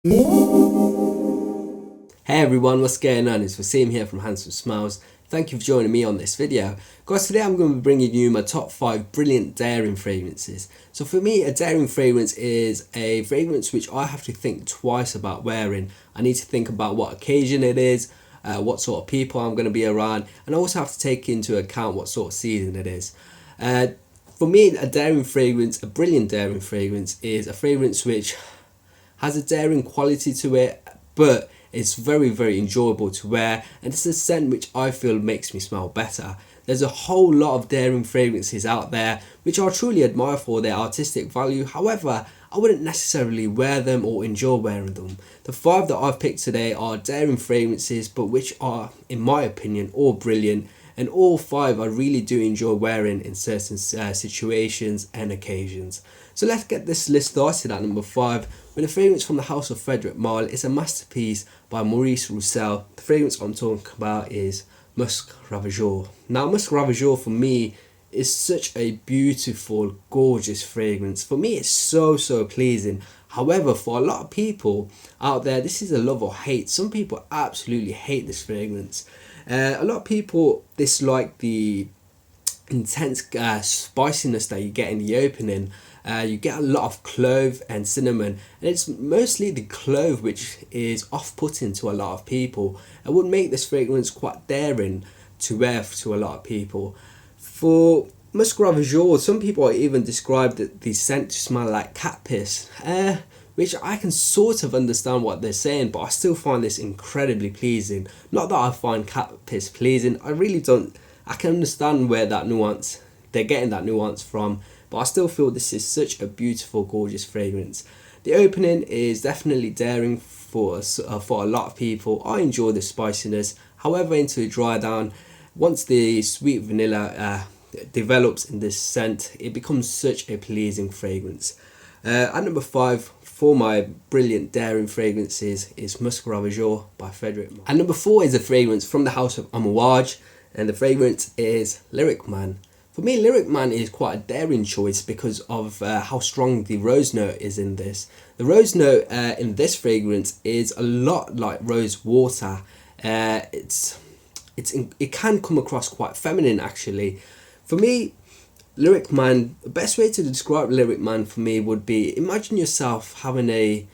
Hey everyone, what's going on? It's Waseem here from Handsome Smiles. Thank you for joining me on this video. Guys, today I'm going to be bringing you my top 5 brilliant daring fragrances. So for me, a daring fragrance is a fragrance which I have to think twice about wearing. I need to think about what occasion it is, what sort of people I'm going to be around, and I also have to take into account what sort of season it is. For me, a daring fragrance, a brilliant daring fragrance, is a fragrance which has a daring quality to it, but it's very enjoyable to wear, and it's a scent which I feel makes me smell better. There's a whole lot of daring fragrances out there which I truly admire for their artistic value. However, I wouldn't necessarily wear them or enjoy wearing them. The 5 that I've picked today are daring fragrances, but which are, in my opinion, all brilliant, and all 5 I really do enjoy wearing in certain situations and occasions. So let's get this list started at number 5 with a fragrance from the house of Frederic Malle. It's a masterpiece by Maurice Roussel. The fragrance I'm talking about is Musc Ravageur. Now, Musc Ravageur for me is such a beautiful, gorgeous fragrance. For me, it's so pleasing. However, for a lot of people out there, this is a love or hate. Some people absolutely hate this fragrance. A lot of people dislike the intense spiciness that you get in the opening. You get a lot of clove and cinnamon, and it's mostly the clove which is off-putting to a lot of people and would make this fragrance quite daring to wear to a lot of people. For Musc Ravageur, some people even described the scent to smell like cat piss, which I can sort of understand what they're saying, but I still find this incredibly pleasing. Not that I find cat piss pleasing, I really don't. I can understand where that nuance, they're getting that nuance from, but I still feel this is such a beautiful, gorgeous fragrance. The opening is definitely daring for a lot of people. I enjoy the spiciness. However, into the dry down, once the sweet vanilla develops in this scent, it becomes such a pleasing fragrance. At number 5 for my brilliant daring fragrances is Musc Ravageur by Frederic. And number 4 is a fragrance from the house of Amouage, and the fragrance is Lalique Man. For me, Lalique Man is quite a daring choice because of how strong the rose note is in this. The rose note in this fragrance is a lot like rose water. It can come across quite feminine actually. For me, Lalique Man, the best way to describe Lalique Man for me would be, imagine yourself having a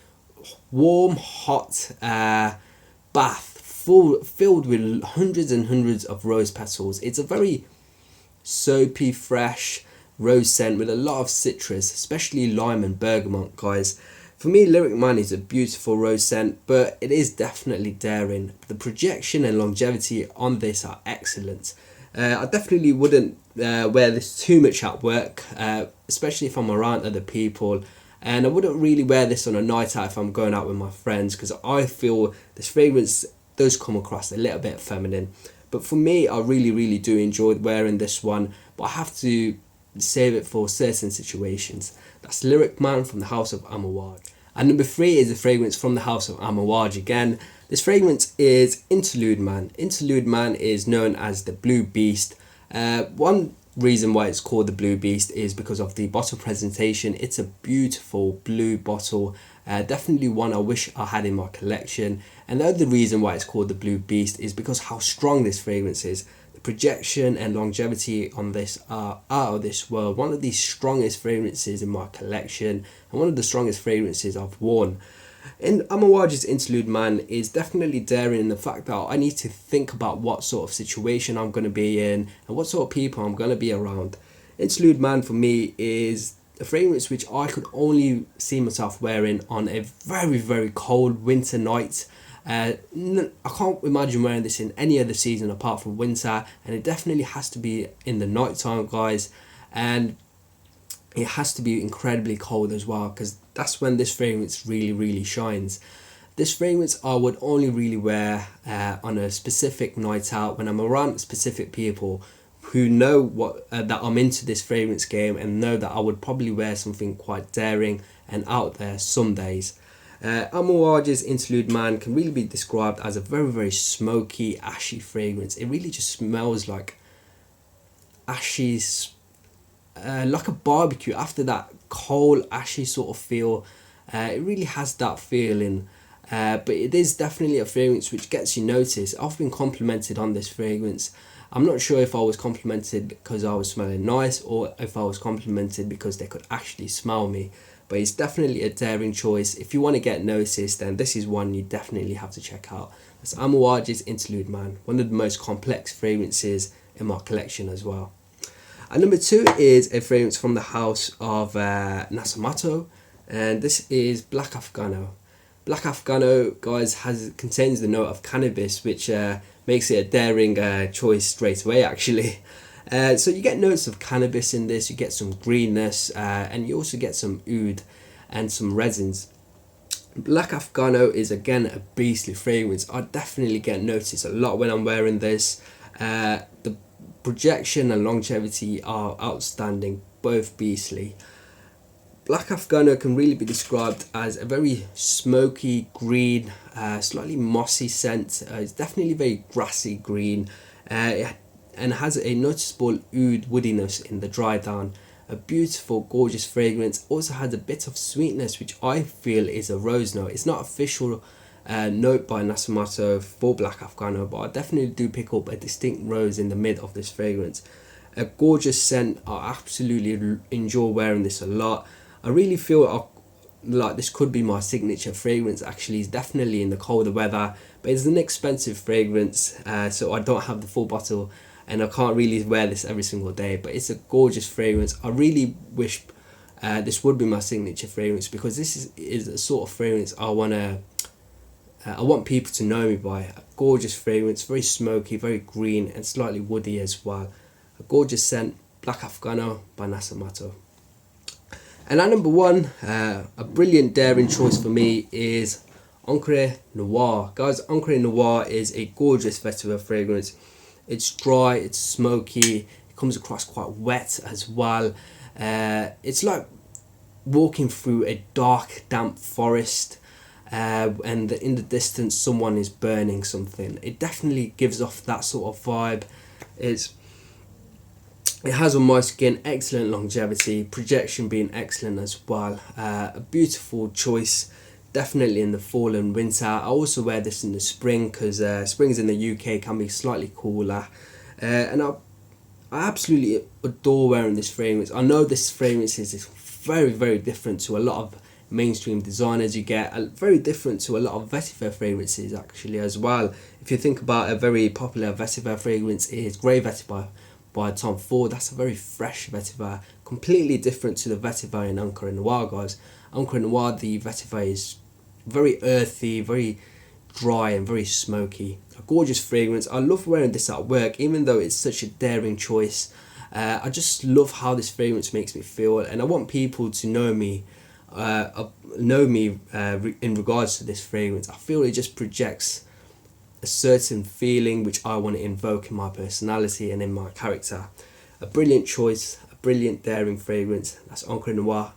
warm, hot bath filled with hundreds and hundreds of rose petals. It's a very soapy, fresh rose scent with a lot of citrus, especially lime and bergamot, guys. For me, Lalique Man is a beautiful rose scent, but it is definitely daring. The projection and longevity on this are excellent. I definitely wouldn't wear this too much at work, especially if I'm around other people. And I wouldn't really wear this on a night out if I'm going out with my friends, because I feel this fragrance does come across a little bit feminine. But for me, I really do enjoy wearing this one, but I have to save it for certain situations. That's Lalique Man from the house of Amouage. And number 3 is a fragrance from the house of Amouage again. This fragrance is Interlude Man. Interlude Man is known as the Blue Beast. One reason why it's called the Blue Beast is because of the bottle presentation. It's a beautiful blue bottle, definitely one I wish I had in my collection. And the other reason why it's called the Blue Beast is because how strong this fragrance is. The projection and longevity on this are out of this world. One of the strongest fragrances in my collection, and one of the strongest fragrances I've worn. In Amouage's Interlude Man is definitely daring in the fact that I need to think about what sort of situation I'm going to be in and what sort of people I'm going to be around. Interlude Man for me is a fragrance which I could only see myself wearing on a very cold winter night. I can't imagine wearing this in any other season apart from winter, and it definitely has to be in the night time, guys, and it has to be incredibly cold as well, because that's when this fragrance really shines. This fragrance I would only really wear on a specific night out, when I'm around specific people who know what that I'm into this fragrance game and know that I would probably wear something quite daring and out there some days. Amouage's Interlude Man can really be described as a very smoky, ashy fragrance. It really just smells like ashes, like a barbecue after that cold, ashy sort of feel. It really has that feeling. but it is definitely a fragrance which gets you noticed. I've been complimented on this fragrance. I'm not sure if I was complimented because I was smelling nice or if I was complimented because they could actually smell me. But it's definitely a daring choice. If you want to get noticed, then this is one you definitely have to check out. That's Amouage's Interlude Man, one of the most complex fragrances in my collection as well. And number 2 is a fragrance from the house of Nasomatto, and this is Black Afgano. Black Afgano, guys, contains the note of cannabis, which makes it a daring choice straight away, actually. So you get notes of cannabis in this, you get some greenness, and you also get some oud and some resins. Black Afgano is again a beastly fragrance. I definitely get noticed a lot when I'm wearing this. The projection and longevity are outstanding, both beastly. Black Afgano can really be described as a very smoky green, slightly mossy scent. It's definitely very grassy green, and has a noticeable oud woodiness in the dry down. A beautiful, gorgeous fragrance. Also has a bit of sweetness, which I feel is a rose note. It's not official note by Nasomatto for Black Afgano, but I definitely do pick up a distinct rose in the mid of this fragrance. A gorgeous scent. I absolutely enjoy wearing this a lot. I really feel like this could be my signature fragrance. Actually, it's definitely in the colder weather, but it's an expensive fragrance, so I don't have the full bottle and I can't really wear this every single day, but it's a gorgeous fragrance. I really wish this would be my signature fragrance, because this is a sort of fragrance I want people to know me by. A gorgeous fragrance, very smoky, very green and slightly woody as well. A gorgeous scent, Black Afgano by Nasomatto. And at number 1, a brilliant daring choice for me is Encre Noire. Guys, Encre Noire is a gorgeous vetiver fragrance. It's dry, it's smoky, it comes across quite wet as well. It's like walking through a dark, damp forest, and in the distance someone is burning something. It definitely gives off that sort of vibe. It has on my skin excellent longevity, projection being excellent as well. A beautiful choice, definitely in the fall and winter. I also wear this in the spring, because springs in the UK can be slightly cooler. And I absolutely adore wearing this fragrance. I know this fragrance is very, very different to a lot of mainstream designers you get, very different to a lot of vetiver fragrances actually as well. If you think about a very popular vetiver fragrance, is Grey Vetiver by Tom Ford. That's a very fresh vetiver, completely different to the vetiver in Encre Noire, guys. Encre Noire, the vetiver is very earthy, very dry and very smoky. A gorgeous fragrance. I love wearing this at work, even though it's such a daring choice. I just love how this fragrance makes me feel, and I want people to know me in regards to this fragrance. I feel it just projects a certain feeling which I want to invoke in my personality and in my character. A brilliant choice, a brilliant daring fragrance. That's Encre Noire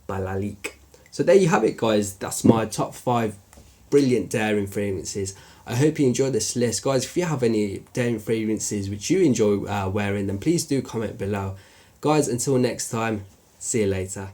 by Lalique. So there you have it, guys. That's my top 5 brilliant daring fragrances. I hope you enjoyed this list, guys. If you have any daring fragrances which you enjoy wearing, then please do comment below, guys. Until next time, see you later.